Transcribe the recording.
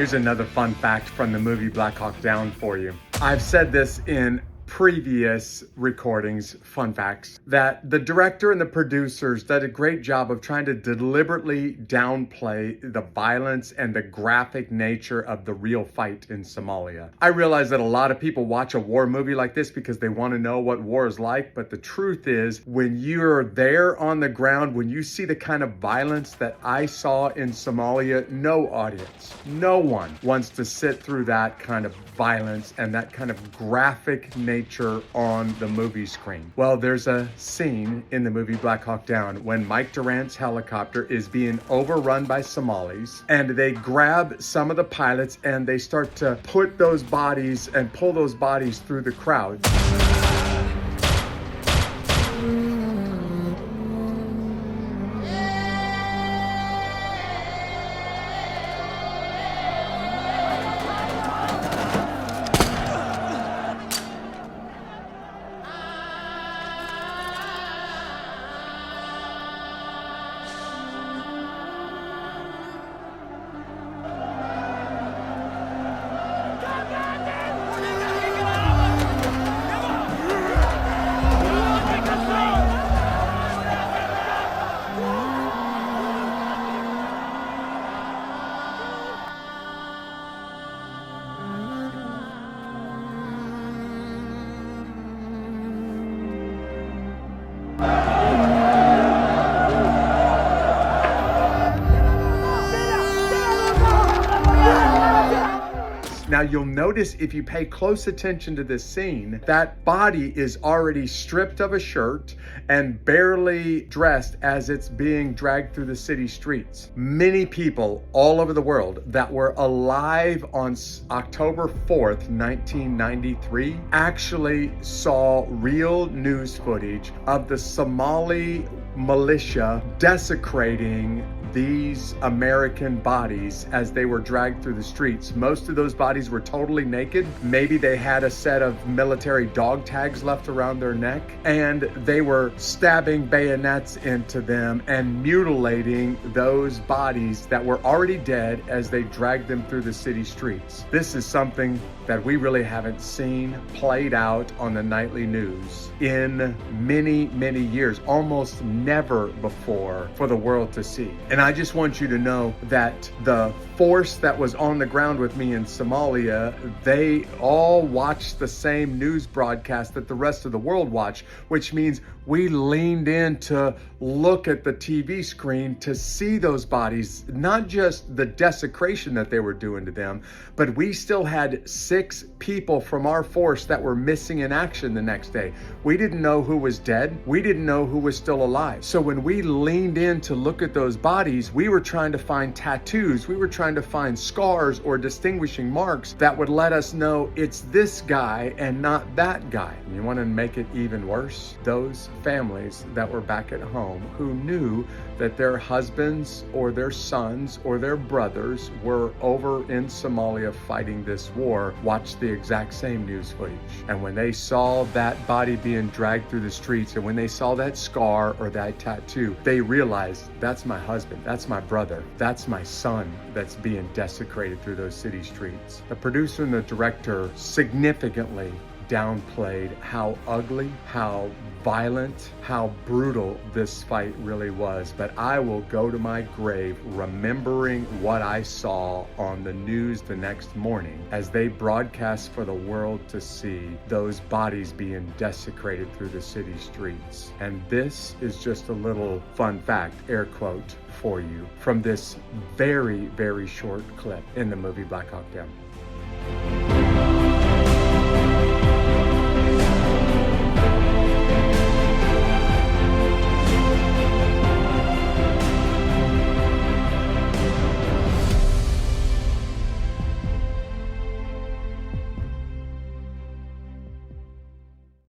Here's another fun fact from the movie Black Hawk Down for you. I've said this in previous recordings, fun facts, that the director and the producers did a great job of trying to deliberately downplay the violence and the graphic nature of the real fight in Somalia. I realize that a lot of people watch a war movie like this because they want to know what war is like, but the truth is, when you're there on the ground, when you see the kind of violence that I saw in Somalia, no audience, no one wants to sit through that kind of violence and that kind of graphic nature on the movie screen. Well, there's a scene in the movie Black Hawk Down when Mike Durant's helicopter is being overrun by Somalis, and they grab some of the pilots and they start to put those bodies and pull those bodies through the crowd. Now you'll notice, if you pay close attention to this scene, that body is already stripped of a shirt and barely dressed as it's being dragged through the city streets. Many people all over the world that were alive on October 4th, 1993, actually saw real news footage of the Somali militia desecrating these American bodies as they were dragged through the streets. Most of those bodies were totally naked. Maybe they had a set of military dog tags left around their neck, and they were stabbing bayonets into them and mutilating those bodies that were already dead as they dragged them through the city streets. This is something that we really haven't seen played out on the nightly news in many, many years, almost never before for the world to see. And I just want you to know that the force that was on the ground with me in Somalia, they all watched the same news broadcast that the rest of the world watched, which means we leaned in to look at the TV screen to see those bodies, not just the desecration that they were doing to them, but we still had 6 people from our force that were missing in action the next day. We didn't know who was dead. We didn't know who was still alive. So when we leaned in to look at those bodies, we were trying to find tattoos. We were trying to find scars or distinguishing marks that would let us know it's this guy and not that guy. And you want to make it even worse? Those families that were back at home who knew that their husbands or their sons or their brothers were over in Somalia fighting this war watched the exact same news footage. And when they saw that body being dragged through the streets, and when they saw that scar or that tattoo, they realized, that's my husband, that's my brother, that's my son that's being desecrated through those city streets. The producer and the director significantly downplayed how ugly, how violent, how brutal this fight really was. But I will go to my grave remembering what I saw on the news the next morning as they broadcast for the world to see those bodies being desecrated through the city streets. And this is just a little fun fact, air quote, for you from this very, very short clip in the movie Black Hawk Down.